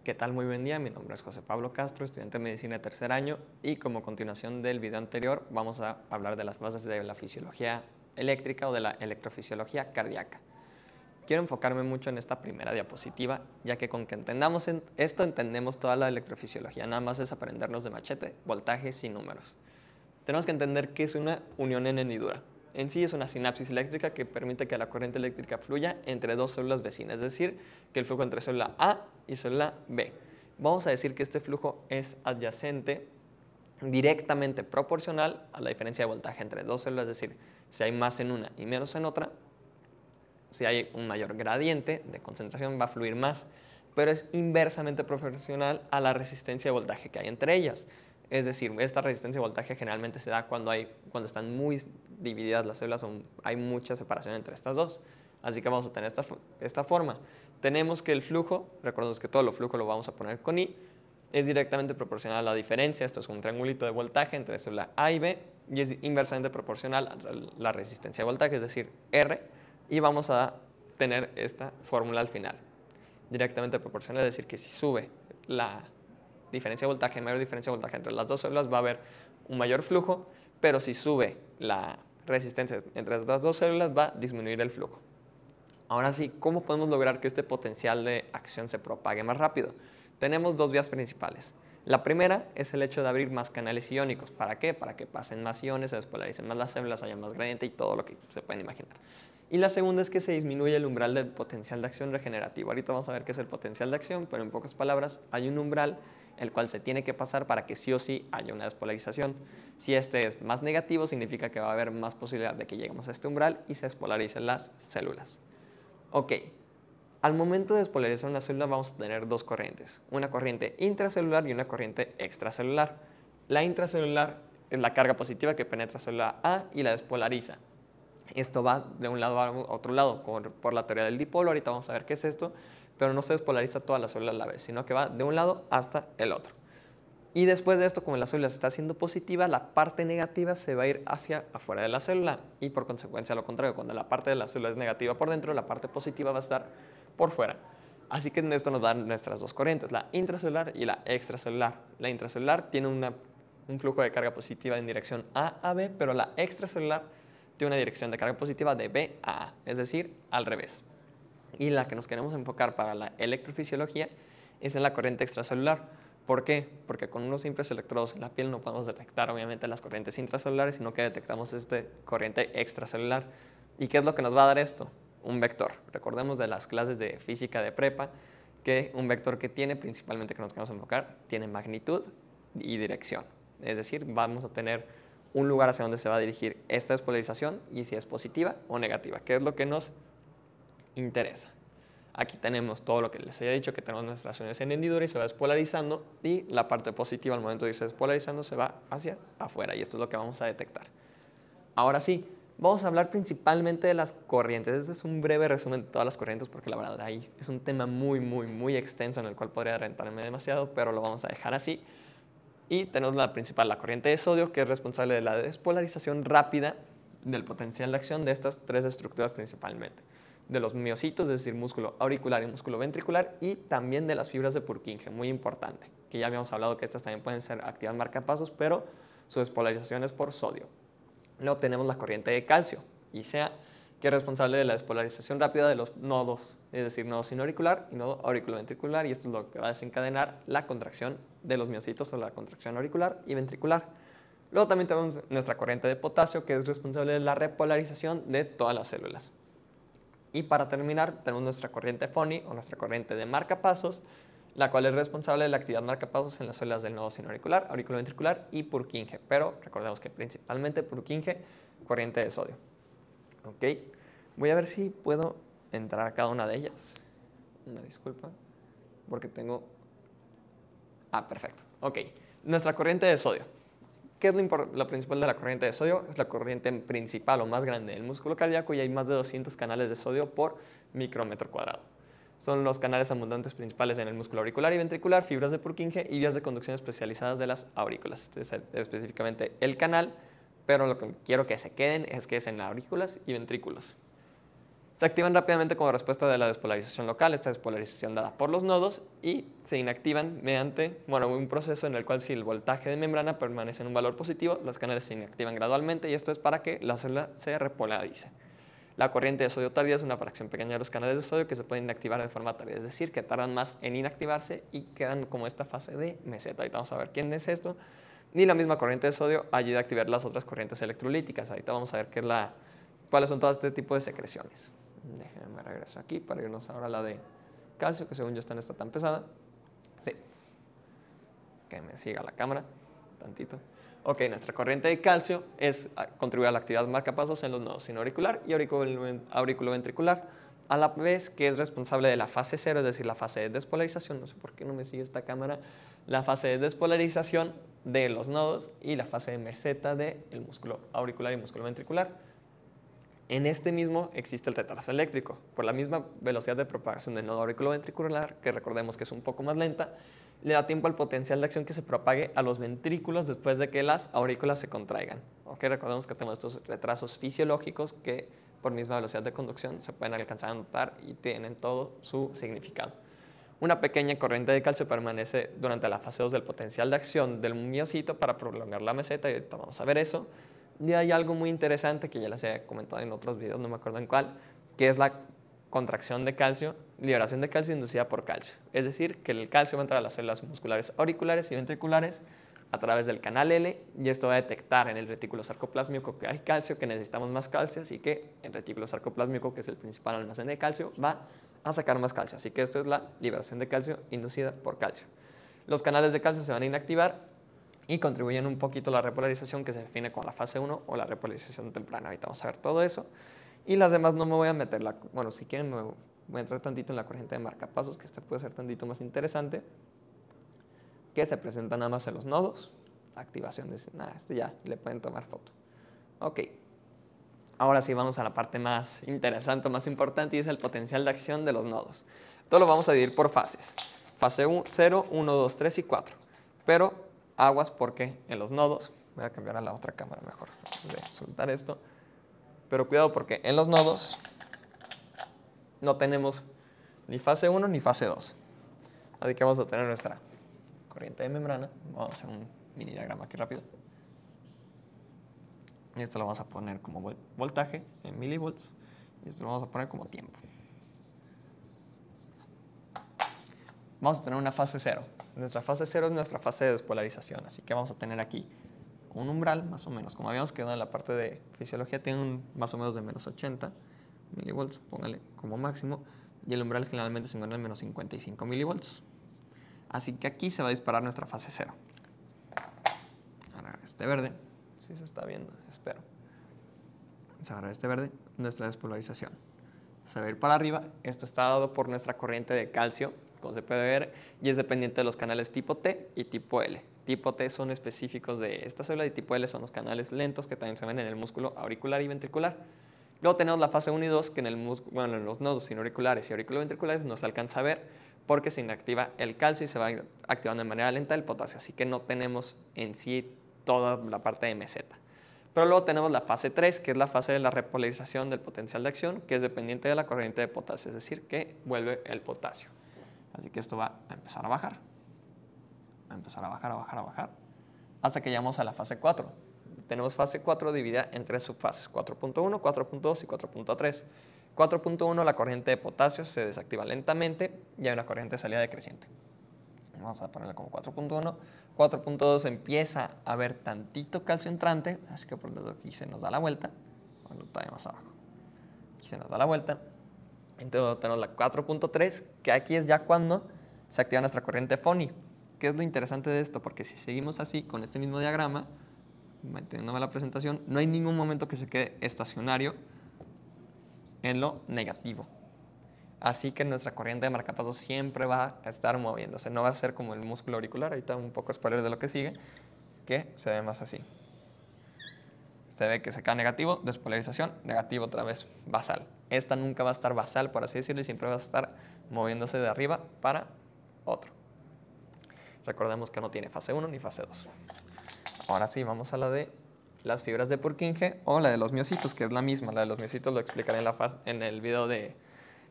¿Qué tal? Muy buen día, mi nombre es José Pablo Castro, estudiante de medicina de tercer año y como continuación del video anterior vamos a hablar de las bases de la fisiología eléctrica o de la electrofisiología cardíaca. Quiero enfocarme mucho en esta primera diapositiva, ya que con que entendamos esto entendemos toda la electrofisiología, nada más es aprendernos de machete, voltajes y números. Tenemos que entender qué es una unión en hendidura. En sí es una sinapsis eléctrica que permite que la corriente eléctrica fluya entre dos células vecinas, es decir, que el flujo entre célula A y célula B. Vamos a decir que este flujo es adyacente directamente proporcional a la diferencia de voltaje entre dos células, es decir, si hay más en una y menos en otra, si hay un mayor gradiente de concentración va a fluir más, pero es inversamente proporcional a la resistencia de voltaje que hay entre ellas. Es decir, esta resistencia de voltaje generalmente se da cuando están muy divididas las células o hay mucha separación entre estas dos. Así que vamos a tener esta forma. Tenemos que el flujo, recordemos que todo el flujo lo vamos a poner con I, es directamente proporcional a la diferencia, esto es un triangulito de voltaje entre célula A y B, y es inversamente proporcional a la resistencia de voltaje, es decir, R, y vamos a tener esta fórmula al final. Directamente proporcional, es decir, que si sube la diferencia de voltaje, mayor diferencia de voltaje entre las dos células, va a haber un mayor flujo, pero si sube la resistencia entre las dos células, va a disminuir el flujo. Ahora sí, ¿cómo podemos lograr que este potencial de acción se propague más rápido? Tenemos dos vías principales. La primera es el hecho de abrir más canales iónicos. ¿Para qué? Para que pasen más iones, se despolaricen más las células, haya más gradiente y todo lo que se pueden imaginar. Y la segunda es que se disminuye el umbral del potencial de acción regenerativo. Ahorita vamos a ver qué es el potencial de acción, pero en pocas palabras hay un umbral el cual se tiene que pasar para que sí o sí haya una despolarización. Si este es más negativo, significa que va a haber más posibilidad de que lleguemos a este umbral y se despolaricen las células. Ok, al momento de despolarizar una célula vamos a tener dos corrientes, una corriente intracelular y una corriente extracelular. La intracelular es la carga positiva que penetra célula A y la despolariza. Esto va de un lado a otro lado por la teoría del dipolo, ahorita vamos a ver qué es esto, pero no se despolariza toda la célula a la vez, sino que va de un lado hasta el otro. Y después de esto, como la célula se está haciendo positiva, la parte negativa se va a ir hacia afuera de la célula y por consecuencia lo contrario, cuando la parte de la célula es negativa por dentro, la parte positiva va a estar por fuera. Así que esto nos da nuestras dos corrientes, la intracelular y la extracelular. La intracelular tiene un flujo de carga positiva en dirección A a B, pero la extracelular tiene una dirección de carga positiva de B a A, es decir, al revés. Y la que nos queremos enfocar para la electrofisiología es en la corriente extracelular. ¿Por qué? Porque con unos simples electrodos en la piel no podemos detectar obviamente las corrientes intracelulares, sino que detectamos esta corriente extracelular. ¿Y qué es lo que nos va a dar esto? Un vector. Recordemos de las clases de física de prepa que un vector que tiene, principalmente que nos queremos enfocar, tiene magnitud y dirección. Es decir, vamos a tener un lugar hacia donde se va a dirigir esta despolarización y si es positiva o negativa, que es lo que nos interesa. Aquí tenemos todo lo que les había dicho, que tenemos nuestras uniones en hendidura y se va despolarizando y la parte positiva al momento de irse despolarizando se va hacia afuera y esto es lo que vamos a detectar. Ahora sí, vamos a hablar principalmente de las corrientes. Este es un breve resumen de todas las corrientes porque la verdad ahí es un tema muy extenso en el cual podría adelantarme demasiado, pero lo vamos a dejar así. Y tenemos la principal, la corriente de sodio, que es responsable de la despolarización rápida del potencial de acción de estas tres estructuras principalmente. De los miocitos, es decir, músculo auricular y músculo ventricular, y también de las fibras de Purkinje, muy importante, que ya habíamos hablado que estas también pueden ser actividad marcapasos, pero su despolarización es por sodio. Luego tenemos la corriente de calcio, ICA, que es responsable de la despolarización rápida de los nodos, es decir, nodo sinoauricular y nodo auriculoventricular, y esto es lo que va a desencadenar la contracción de los miocitos o la contracción auricular y ventricular. Luego también tenemos nuestra corriente de potasio, que es responsable de la repolarización de todas las células. Y para terminar, tenemos nuestra corriente Fonny o nuestra corriente de marcapasos, la cual es responsable de la actividad marcapasos en las células del nodo sinoauricular, auriculoventricular y Purkinje, pero recordemos que principalmente Purkinje, corriente de sodio. Ok, voy a ver si puedo entrar a cada una de ellas. Una disculpa, porque tengo... perfecto. Ok, nuestra corriente de sodio. ¿Qué es lo principal de la corriente de sodio? Es la corriente principal o más grande del músculo cardíaco y hay más de 200 canales de sodio por micrómetro cuadrado. Son los canales abundantes principales en el músculo auricular y ventricular, fibras de Purkinje y vías de conducción especializadas de las aurículas. Este es específicamente el canal, pero lo que quiero que se queden es que es en aurículas y ventrículos. Se activan rápidamente como respuesta de la despolarización local, esta despolarización dada por los nodos, y se inactivan mediante un proceso en el cual si el voltaje de membrana permanece en un valor positivo, los canales se inactivan gradualmente y esto es para que la célula se repolarice. La corriente de sodio tardía es una fracción pequeña de los canales de sodio que se pueden inactivar de forma tardía, es decir, que tardan más en inactivarse y quedan como esta fase de meseta. Ahorita vamos a ver quién es esto. Ni la misma corriente de sodio ayuda a activar las otras corrientes electrolíticas. Ahorita vamos a ver cuáles son todo este tipo de secreciones. Déjenme regreso aquí para irnos ahora a la de calcio, que según yo esta no está tan pesada. Sí. Que me siga la cámara tantito. Ok, nuestra corriente de calcio contribuye a la actividad marcapasos en los nodos sinoauricular y auriculoventricular, a la vez que es responsable de la fase 0, es decir, la fase de despolarización. No sé por qué no me sigue esta cámara. La fase de despolarización de los nodos y la fase de meseta del músculo auricular y músculo ventricular. En este mismo existe el retraso eléctrico. Por la misma velocidad de propagación del nodo auriculoventricular, que recordemos que es un poco más lenta, le da tiempo al potencial de acción que se propague a los ventrículos después de que las aurículas se contraigan. ¿Okay? Recordemos que tenemos estos retrasos fisiológicos que por misma velocidad de conducción se pueden alcanzar a notar y tienen todo su significado. Una pequeña corriente de calcio permanece durante la fase 2 del potencial de acción del miocito para prolongar la meseta, y ahorita vamos a ver eso. Y hay algo muy interesante que ya les he comentado en otros videos, no me acuerdo en cuál, que es la contracción de calcio, liberación de calcio inducida por calcio. Es decir, que el calcio va a entrar a las células musculares auriculares y ventriculares a través del canal L, y esto va a detectar en el retículo sarcoplásmico que hay calcio, que necesitamos más calcio, así que el retículo sarcoplásmico, que es el principal almacén de calcio, va a sacar más calcio. Así que esto es la liberación de calcio inducida por calcio. Los canales de calcio se van a inactivar y contribuyen un poquito a la repolarización, que se define como la fase 1 o la repolarización temprana. Ahorita vamos a ver todo eso. Y las demás no me voy a meter, si quieren me voy a entrar tantito en la corriente de marcapasos, que esta puede ser tantito más interesante, que se presenta nada más en los nodos. Activación de, ya le pueden tomar foto. Ok, ahora sí vamos a la parte más interesante, más importante, y es el potencial de acción de los nodos. Todo lo vamos a dividir por fases. Fase 0, 1, 2, 3 y 4. Pero aguas porque en los nodos, voy a cambiar a la otra cámara mejor antes de soltar esto, pero cuidado porque en los nodos no tenemos ni fase 1 ni fase 2. Así que vamos a tener nuestra corriente de membrana. Vamos a hacer un mini diagrama aquí rápido. Y esto lo vamos a poner como voltaje en milivolts y esto lo vamos a poner como tiempo. Vamos a tener una fase 0. Nuestra fase 0 es nuestra fase de despolarización, así que vamos a tener aquí un umbral más o menos, como habíamos quedado en la parte de fisiología, tiene un más o menos de menos 80 milivolts, póngale como máximo, y el umbral generalmente se encuentra en menos 55 milivolts. Así que aquí se va a disparar nuestra fase 0. Ahora este verde, si se está viendo, espero. Vamos a agarrar este verde, nuestra despolarización. Se va a ir para arriba, esto está dado por nuestra corriente de calcio, como se puede ver, y es dependiente de los canales tipo T y tipo L. Tipo T son específicos de esta célula y tipo L son los canales lentos que también se ven en el músculo auricular y ventricular. Luego tenemos la fase 1 y 2 que en los nodos sinoauriculares y auriculoventriculares no se alcanza a ver porque se inactiva el calcio y se va activando de manera lenta el potasio, así que no tenemos en sí toda la parte de meseta. Pero luego tenemos la fase 3, que es la fase de la repolarización del potencial de acción, que es dependiente de la corriente de potasio, es decir, que vuelve el potasio. Así que esto va a empezar a bajar. Va a empezar a bajar, a bajar, a bajar, hasta que llegamos a la fase 4. Tenemos fase 4 dividida en 3 subfases, 4.1, 4.2 y 4.3. 4.1, la corriente de potasio se desactiva lentamente y hay una corriente de salida decreciente. Vamos a ponerle como 4.1. 4.2 empieza a haber tantito calcio entrante, así que por lo tanto aquí se nos da la vuelta. Bueno, todavía más abajo. Aquí se nos da la vuelta. Entonces tenemos la 4.3, que aquí es ya cuando se activa nuestra corriente FONI. ¿Qué es lo interesante de esto? Porque si seguimos así, con este mismo diagrama, manteniéndome la presentación, no hay ningún momento que se quede estacionario en lo negativo. Así que nuestra corriente de marcapasos siempre va a estar moviéndose. No va a ser como el músculo auricular, ahorita un poco spoiler de lo que sigue, que se ve más así. Se ve que se cae negativo, despolarización, negativo otra vez, basal. Esta nunca va a estar basal, por así decirlo, y siempre va a estar moviéndose de arriba para otro. Recordemos que no tiene fase 1 ni fase 2. Ahora sí, vamos a la de las fibras de Purkinje o la de los miocitos, que es la misma. La de los miocitos lo explicaré en el video de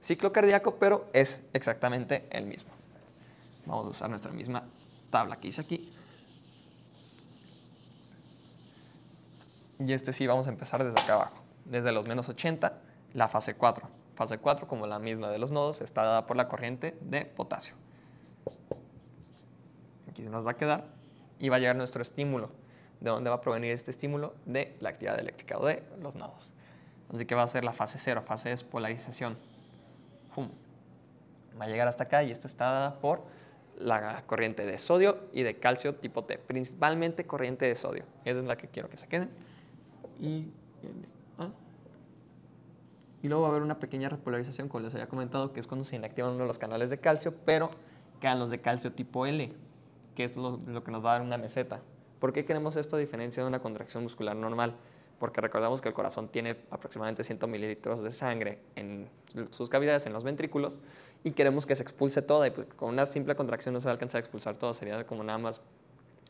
ciclo cardíaco, pero es exactamente el mismo. Vamos a usar nuestra misma tabla que hice aquí. Y sí vamos a empezar desde acá abajo, desde los menos 80, la fase 4. Fase 4, como la misma de los nodos, está dada por la corriente de potasio. Aquí se nos va a quedar y va a llegar nuestro estímulo. ¿De dónde va a provenir este estímulo? De la actividad eléctrica o de los nodos. Así que va a ser la fase 0, fase es polarización. ¡Fum! Va a llegar hasta acá y esta está dada por la corriente de sodio y de calcio tipo T, principalmente corriente de sodio. Esa es la que quiero que se queden. Y luego va a haber una pequeña repolarización, como les había comentado, que es cuando se inactivan uno de los canales de calcio, pero quedan los de calcio tipo L, que es lo que nos va a dar una meseta. ¿Por qué queremos esto a diferencia de una contracción muscular normal? Porque recordamos que el corazón tiene aproximadamente 100 mililitros de sangre en sus cavidades, en los ventrículos, y queremos que se expulse toda, y pues con una simple contracción no se va a alcanzar a expulsar todo, sería como nada más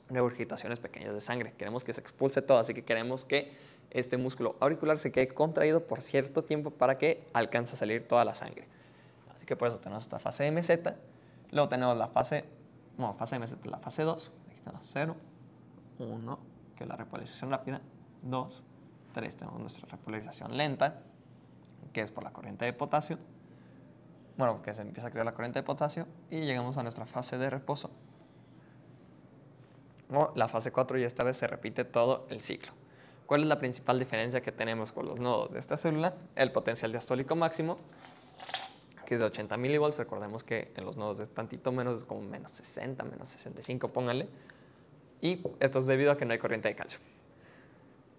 regurgitaciones pequeñas de sangre. Queremos que se expulse todo, así que queremos que este músculo auricular se quede contraído por cierto tiempo para que alcance a salir toda la sangre. Así que por eso tenemos esta fase de meseta. Luego tenemos la fase de meseta, la fase 2. Aquí tenemos 0, 1, que es la repolarización rápida, 2, 3, tenemos nuestra repolarización lenta, que es por la corriente de potasio. Bueno, que se empieza a crear la corriente de potasio y llegamos a nuestra fase de reposo. O la fase 4 y esta vez se repite todo el ciclo. ¿Cuál es la principal diferencia que tenemos con los nodos de esta célula? El potencial diastólico máximo, que es de 80 milivolts. Recordemos que en los nodos es tantito menos, es como menos 60, menos 65, pónganle. Y esto es debido a que no hay corriente de calcio.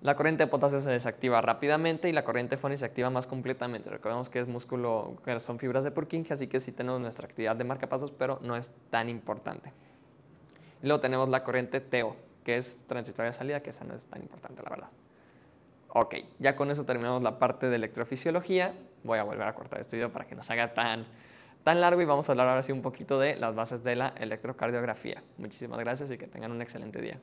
La corriente de potasio se desactiva rápidamente y la corriente de Fonny se activa más completamente. Recordemos que es músculo, que son fibras de Purkinje, así que sí tenemos nuestra actividad de marcapasos, pero no es tan importante. Y luego tenemos la corriente TO, que es transitoria de salida, que esa no es tan importante, la verdad. Ok, ya con eso terminamos la parte de electrofisiología. Voy a volver a cortar este video para que no se haga tan largo y vamos a hablar ahora sí un poquito de las bases de la electrocardiografía. Muchísimas gracias y que tengan un excelente día.